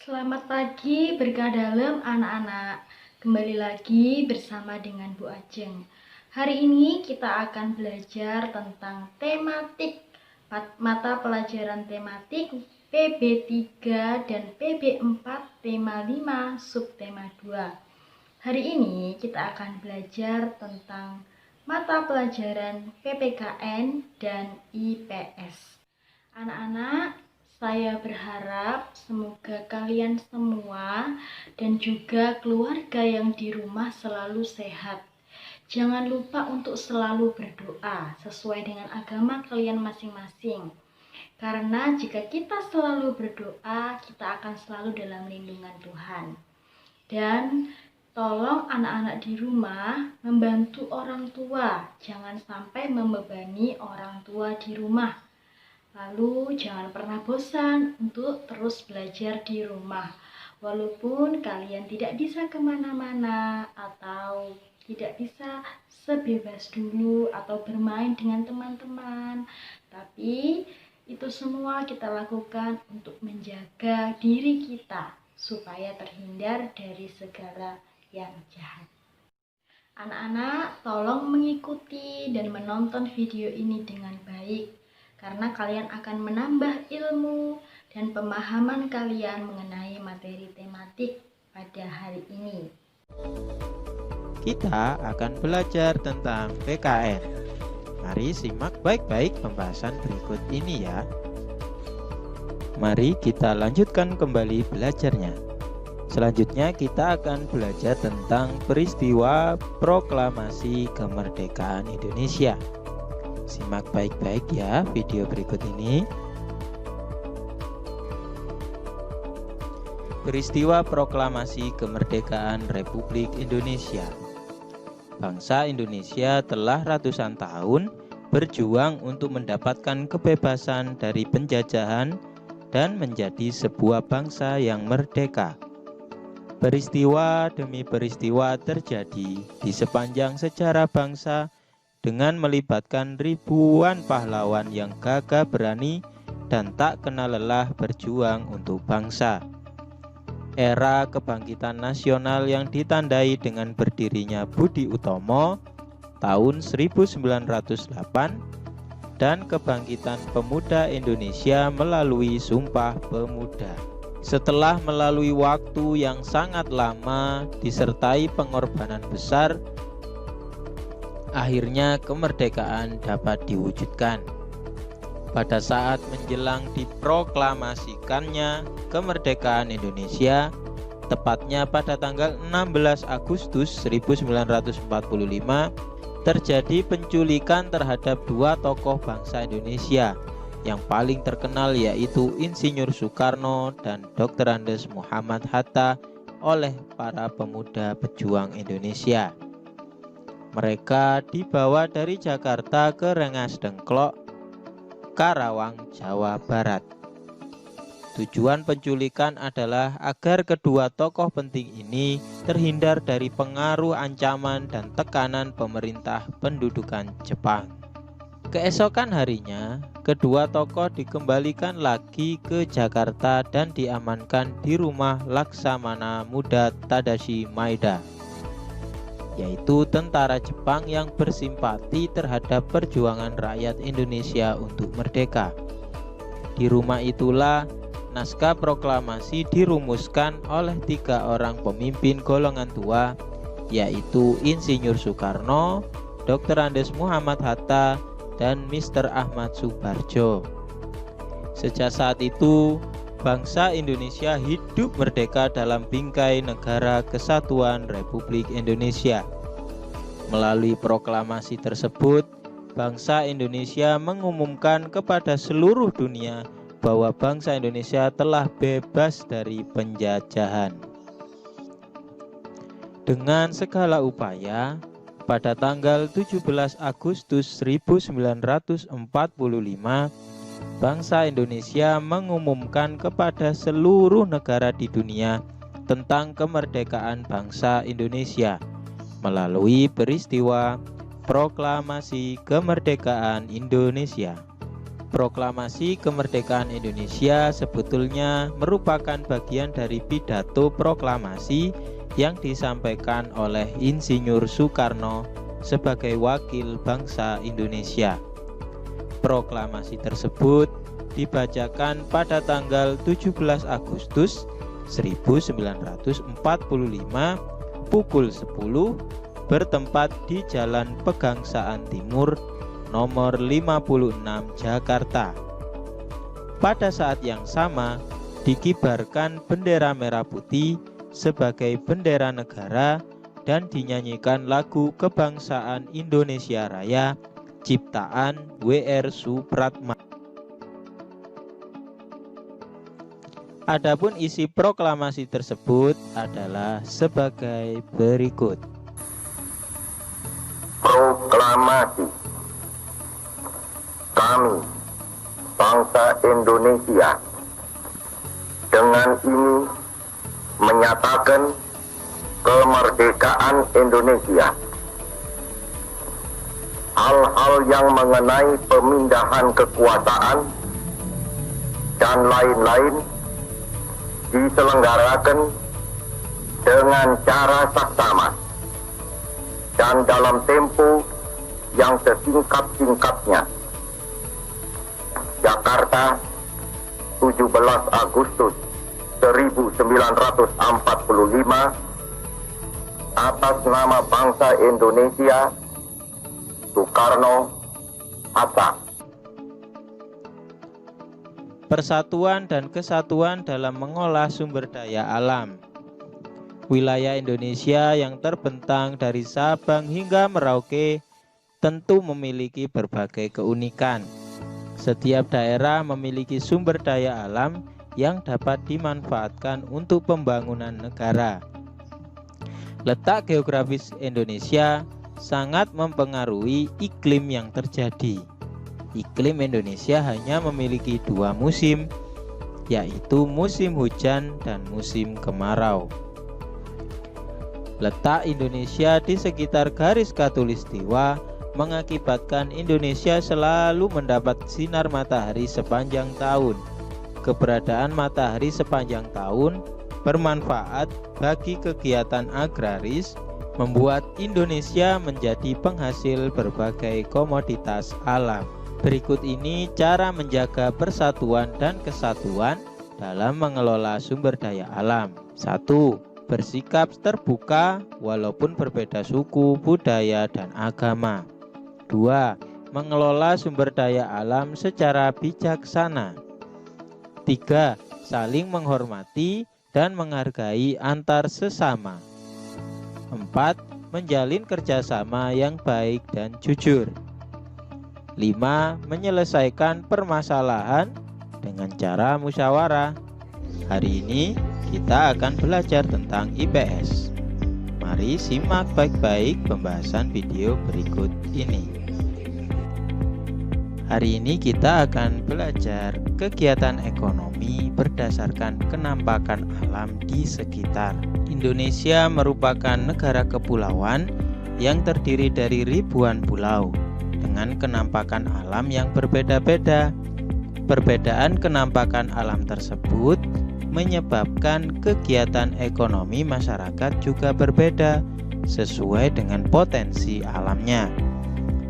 Selamat pagi berkah dalam anak-anak. Kembali lagi bersama dengan Bu Ajeng. Hari ini kita akan belajar tentang tematik mata pelajaran tematik PB3 dan PB4 tema 5 subtema 2. Hari ini kita akan belajar tentang mata pelajaran PPKN dan IPS. Anak-anak, saya berharap semoga kalian semua dan juga keluarga yang di rumah selalu sehat. Jangan lupa untuk selalu berdoa sesuai dengan agama kalian masing-masing. Karena jika kita selalu berdoa, kita akan selalu dalam lindungan Tuhan. Dan tolong anak-anak di rumah membantu orang tua. Jangan sampai membebani orang tua di rumah. Lalu jangan pernah bosan untuk terus belajar di rumah. Walaupun kalian tidak bisa kemana-mana atau tidak bisa sebebas dulu atau bermain dengan teman-teman. Tapi itu semua kita lakukan untuk menjaga diri kita supaya terhindar dari segala yang jahat. Anak-anak, tolong mengikuti dan menonton video ini dengan baik. Karena kalian akan menambah ilmu dan pemahaman kalian mengenai materi tematik pada hari ini. Kita akan belajar tentang PKN. Mari simak baik-baik pembahasan berikut ini ya. Mari kita lanjutkan kembali belajarnya. Selanjutnya kita akan belajar tentang peristiwa proklamasi kemerdekaan Indonesia. Simak baik-baik ya video berikut ini. Peristiwa proklamasi kemerdekaan Republik Indonesia. Bangsa Indonesia telah ratusan tahun berjuang untuk mendapatkan kebebasan dari penjajahan dan menjadi sebuah bangsa yang merdeka. Peristiwa demi peristiwa terjadi di sepanjang sejarah bangsa dengan melibatkan ribuan pahlawan yang gagah berani dan tak kenal lelah berjuang untuk bangsa. Era kebangkitan nasional yang ditandai dengan berdirinya Budi Utomo tahun 1908 dan kebangkitan pemuda Indonesia melalui Sumpah Pemuda. Setelah melalui waktu yang sangat lama disertai pengorbanan besar, akhirnya kemerdekaan dapat diwujudkan. Pada saat menjelang diproklamasikannya kemerdekaan Indonesia, tepatnya pada tanggal 16 Agustus 1945, terjadi penculikan terhadap dua tokoh bangsa Indonesia. Yang paling terkenal yaitu Insinyur Soekarno dan Dr. Andes Muhammad Hatta oleh para pemuda pejuang Indonesia. Mereka dibawa dari Jakarta ke Rengas Dengklok, Karawang, Jawa Barat. Tujuan penculikan adalah agar kedua tokoh penting ini terhindar dari pengaruh ancaman dan tekanan pemerintah pendudukan Jepang. Keesokan harinya, kedua tokoh dikembalikan lagi ke Jakarta dan diamankan di rumah Laksamana Muda Tadashi Maeda, yaitu tentara Jepang yang bersimpati terhadap perjuangan rakyat Indonesia untuk merdeka. Di rumah itulah naskah proklamasi dirumuskan oleh tiga orang pemimpin golongan tua, yaitu Insinyur Soekarno, Dr. Andes Muhammad Hatta, dan Mr. Ahmad Subarjo. Sejak saat itu, bangsa Indonesia hidup merdeka dalam bingkai Negara Kesatuan Republik Indonesia. Melalui proklamasi tersebut, bangsa Indonesia mengumumkan kepada seluruh dunia bahwa bangsa Indonesia telah bebas dari penjajahan. Dengan segala upaya, pada tanggal 17 Agustus 1945, bangsa Indonesia mengumumkan kepada seluruh negara di dunia tentang kemerdekaan bangsa Indonesia melalui peristiwa proklamasi kemerdekaan Indonesia. Proklamasi Kemerdekaan Indonesia sebetulnya merupakan bagian dari pidato proklamasi yang disampaikan oleh Insinyur Soekarno sebagai wakil bangsa Indonesia. Proklamasi tersebut dibacakan pada tanggal 17 Agustus 1945 pukul 10 bertempat di Jalan Pegangsaan Timur nomor 56 Jakarta. Pada saat yang sama dikibarkan bendera merah putih sebagai bendera negara dan dinyanyikan lagu kebangsaan Indonesia Raya ciptaan W.R. Supratman. Adapun isi proklamasi tersebut adalah sebagai berikut. Proklamasi. Kami, bangsa Indonesia, dengan ini menyatakan kemerdekaan Indonesia. Hal-hal yang mengenai pemindahan kekuasaan dan lain-lain diselenggarakan dengan cara saksama dan dalam tempo yang sesingkat-singkatnya. Jakarta, 17 Agustus 1945, atas nama bangsa Indonesia, Soekarno, Hatta. Persatuan dan kesatuan dalam mengolah sumber daya alam. Wilayah Indonesia yang terbentang dari Sabang hingga Merauke tentu memiliki berbagai keunikan. Setiap daerah memiliki sumber daya alam yang dapat dimanfaatkan untuk pembangunan negara. Letak geografis Indonesia sangat mempengaruhi iklim yang terjadi. Iklim Indonesia hanya memiliki 2 musim, yaitu musim hujan dan musim kemarau. Letak Indonesia di sekitar garis khatulistiwa mengakibatkan Indonesia selalu mendapat sinar matahari sepanjang tahun. Keberadaan matahari sepanjang tahun bermanfaat bagi kegiatan agraris, membuat Indonesia menjadi penghasil berbagai komoditas alam. Berikut ini cara menjaga persatuan dan kesatuan dalam mengelola sumber daya alam. 1. Bersikap terbuka walaupun berbeda suku, budaya, dan agama. 2. Mengelola sumber daya alam secara bijaksana. 3. Saling menghormati dan menghargai antar sesama. 4. Menjalin kerjasama yang baik dan jujur. 5. Menyelesaikan permasalahan dengan cara musyawarah. Hari ini kita akan belajar tentang IPS. Mari simak baik-baik pembahasan video berikut ini. Hari ini kita akan belajar kegiatan ekonomi berdasarkan kenampakan alam di sekitar. Indonesia merupakan negara kepulauan yang terdiri dari ribuan pulau dengan kenampakan alam yang berbeda-beda. Perbedaan kenampakan alam tersebut menyebabkan kegiatan ekonomi masyarakat juga berbeda sesuai dengan potensi alamnya.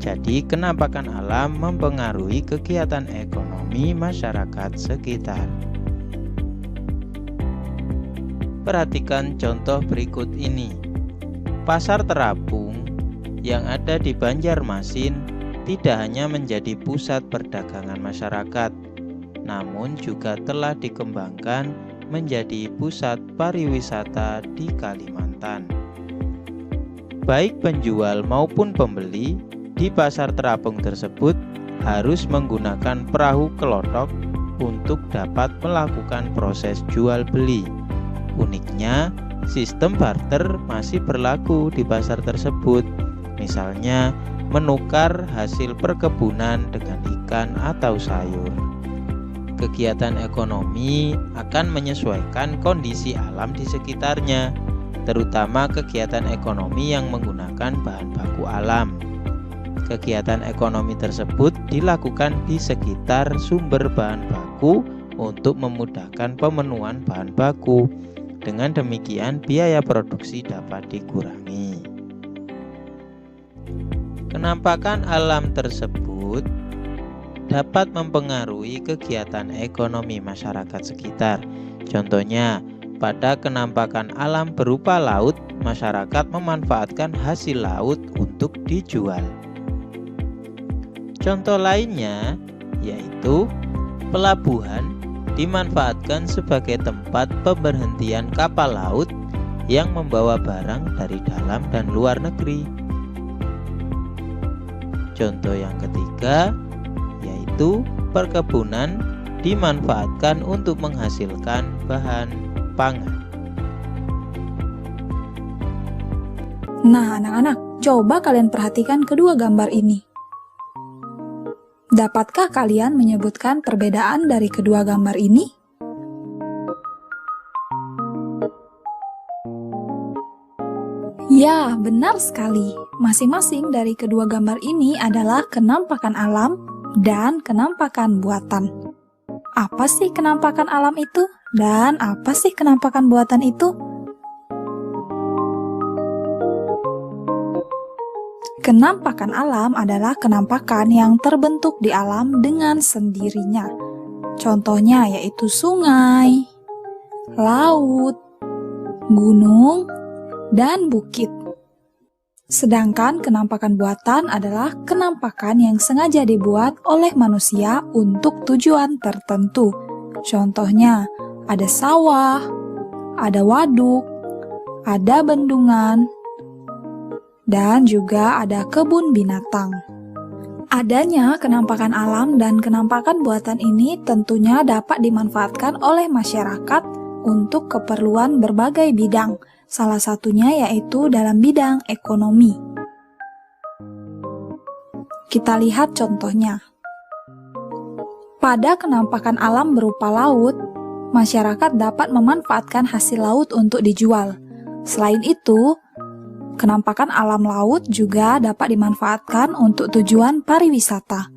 Jadi, kenampakan alam mempengaruhi kegiatan ekonomi masyarakat sekitar. Perhatikan contoh berikut ini. Pasar terapung yang ada di Banjarmasin tidak hanya menjadi pusat perdagangan masyarakat, namun juga telah dikembangkan menjadi pusat pariwisata di Kalimantan. Baik penjual maupun pembeli di pasar terapung tersebut harus menggunakan perahu kelotok untuk dapat melakukan proses jual beli. Uniknya, sistem barter masih berlaku di pasar tersebut. Misalnya, menukar hasil perkebunan dengan ikan atau sayur. Kegiatan ekonomi akan menyesuaikan kondisi alam di sekitarnya, terutama kegiatan ekonomi yang menggunakan bahan baku alam. Kegiatan ekonomi tersebut dilakukan di sekitar sumber bahan baku untuk memudahkan pemenuhan bahan baku. Dengan demikian, biaya produksi dapat dikurangi. Kenampakan alam tersebut dapat mempengaruhi kegiatan ekonomi masyarakat sekitar. Contohnya, pada kenampakan alam berupa laut, masyarakat memanfaatkan hasil laut untuk dijual. Contoh lainnya yaitu pelabuhan dimanfaatkan sebagai tempat pemberhentian kapal laut yang membawa barang dari dalam dan luar negeri. Contoh yang ketiga yaitu perkebunan dimanfaatkan untuk menghasilkan bahan pangan. Nah, anak-anak, coba kalian perhatikan kedua gambar ini. Dapatkah kalian menyebutkan perbedaan dari kedua gambar ini? Ya, benar sekali. Masing-masing dari kedua gambar ini adalah kenampakan alam dan kenampakan buatan. Apa sih kenampakan alam itu? Dan apa sih kenampakan buatan itu? Kenampakan alam adalah kenampakan yang terbentuk di alam dengan sendirinya. Contohnya yaitu sungai, laut, gunung, dan bukit. Sedangkan kenampakan buatan adalah kenampakan yang sengaja dibuat oleh manusia untuk tujuan tertentu. Contohnya, ada sawah, ada waduk, ada bendungan, dan juga ada kebun binatang. Adanya kenampakan alam dan kenampakan buatan ini tentunya dapat dimanfaatkan oleh masyarakat untuk keperluan berbagai bidang, salah satunya yaitu dalam bidang ekonomi. Kita lihat contohnya. Pada kenampakan alam berupa laut, masyarakat dapat memanfaatkan hasil laut untuk dijual. Selain itu, kenampakan alam laut juga dapat dimanfaatkan untuk tujuan pariwisata.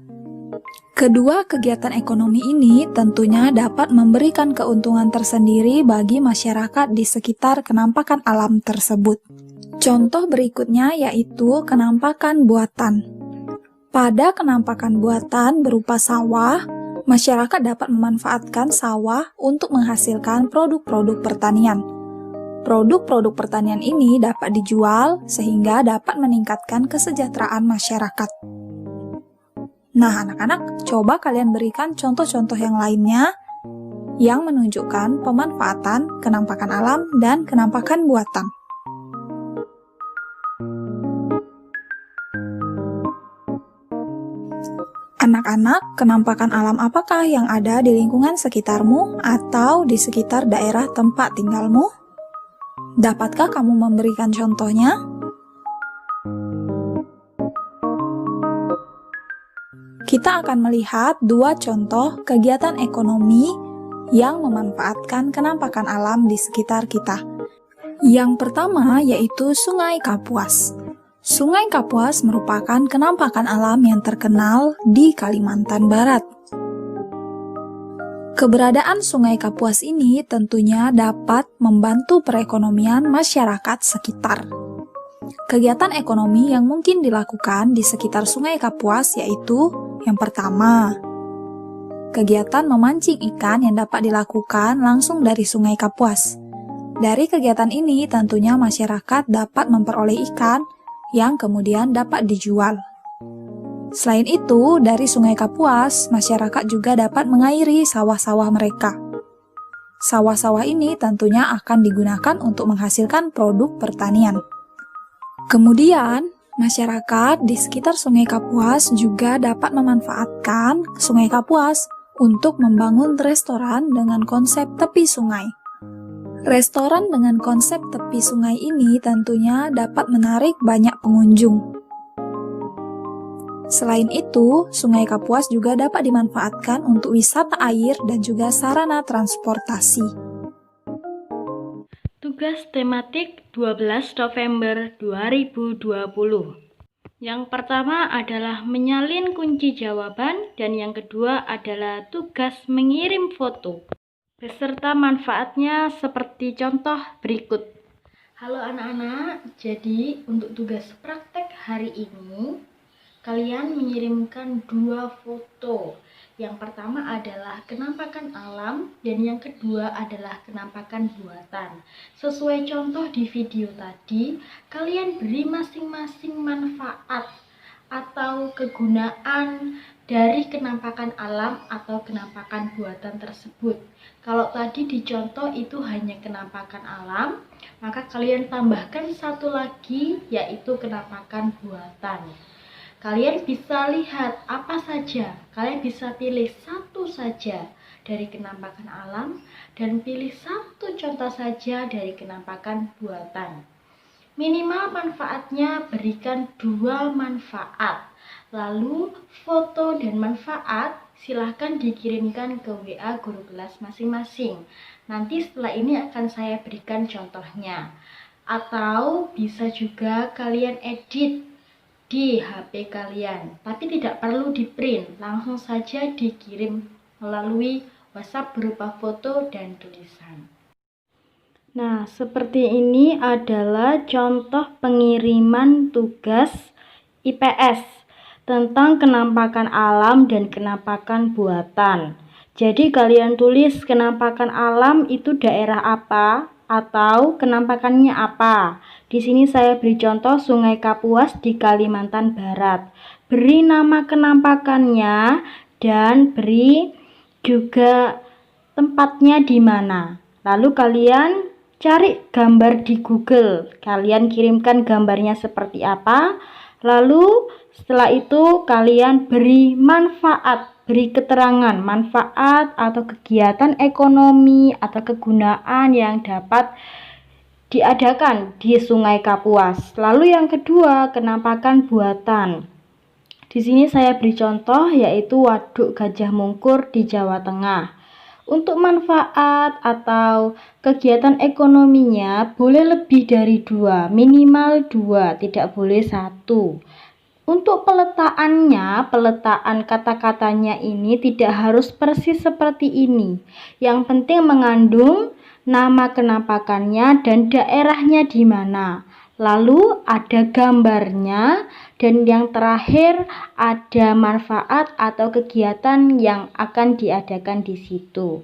Kedua kegiatan ekonomi ini tentunya dapat memberikan keuntungan tersendiri bagi masyarakat di sekitar kenampakan alam tersebut. Contoh berikutnya yaitu kenampakan buatan. Pada kenampakan buatan berupa sawah, masyarakat dapat memanfaatkan sawah untuk menghasilkan produk-produk pertanian. Produk-produk pertanian ini dapat dijual sehingga dapat meningkatkan kesejahteraan masyarakat. Nah, anak-anak, coba kalian berikan contoh-contoh yang lainnya yang menunjukkan pemanfaatan kenampakan alam dan kenampakan buatan. Anak-anak, kenampakan alam apakah yang ada di lingkungan sekitarmu atau di sekitar daerah tempat tinggalmu? Dapatkah kamu memberikan contohnya? Kita akan melihat dua contoh kegiatan ekonomi yang memanfaatkan kenampakan alam di sekitar kita. Yang pertama yaitu Sungai Kapuas. Sungai Kapuas merupakan kenampakan alam yang terkenal di Kalimantan Barat. Keberadaan Sungai Kapuas ini tentunya dapat membantu perekonomian masyarakat sekitar. Kegiatan ekonomi yang mungkin dilakukan di sekitar Sungai Kapuas yaitu yang pertama, kegiatan memancing ikan yang dapat dilakukan langsung dari Sungai Kapuas. Dari kegiatan ini tentunya masyarakat dapat memperoleh ikan yang kemudian dapat dijual. Selain itu, dari Sungai Kapuas, masyarakat juga dapat mengairi sawah-sawah mereka. Sawah-sawah ini tentunya akan digunakan untuk menghasilkan produk pertanian. Kemudian, masyarakat di sekitar Sungai Kapuas juga dapat memanfaatkan Sungai Kapuas untuk membangun restoran dengan konsep tepi sungai. Restoran dengan konsep tepi sungai ini tentunya dapat menarik banyak pengunjung. Selain itu, Sungai Kapuas juga dapat dimanfaatkan untuk wisata air dan juga sarana transportasi. Tugas tematik 12 November 2020. Yang pertama adalah menyalin kunci jawaban dan yang kedua adalah tugas mengirim foto. Beserta manfaatnya seperti contoh berikut. Halo anak-anak, jadi untuk tugas praktek hari ini kalian mengirimkan 2 foto. Yang pertama adalah kenampakan alam dan yang kedua adalah kenampakan buatan. Sesuai contoh di video tadi, kalian beri masing-masing manfaat atau kegunaan dari kenampakan alam atau kenampakan buatan tersebut. Kalau tadi di contoh itu hanya kenampakan alam, maka kalian tambahkan satu lagi yaitu kenampakan buatan. Kalian bisa lihat apa saja, kalian bisa pilih satu saja dari kenampakan alam dan pilih satu contoh saja dari kenampakan buatan. Minimal manfaatnya berikan 2 manfaat. Lalu foto dan manfaat silahkan dikirimkan ke WA guru kelas masing-masing. Nanti setelah ini akan saya berikan contohnya. Atau bisa juga kalian edit di HP kalian, tapi tidak perlu di print, langsung saja dikirim melalui WhatsApp berupa foto dan tulisan. Nah, seperti ini adalah contoh pengiriman tugas IPS tentang kenampakan alam dan kenampakan buatan. Jadi kalian tulis kenampakan alam itu daerah apa atau kenampakannya apa. Di sini saya beri contoh Sungai Kapuas di Kalimantan Barat. Beri nama kenampakannya dan beri juga tempatnya di mana. Lalu kalian cari gambar di Google. Kalian kirimkan gambarnya seperti apa. Lalu setelah itu kalian beri manfaat, beri keterangan manfaat atau kegiatan ekonomi atau kegunaan yang dapat diadakan di Sungai Kapuas. Lalu yang kedua, kenampakan buatan. Di sini saya beri contoh yaitu Waduk Gajah Mungkur di Jawa Tengah. Untuk manfaat atau kegiatan ekonominya boleh lebih dari 2, minimal 2, tidak boleh 1. Untuk peletaan kata-katanya ini tidak harus persis seperti ini. Yang penting mengandung nama kenampakannya dan daerahnya di mana. Lalu ada gambarnya dan yang terakhir ada manfaat atau kegiatan yang akan diadakan di situ.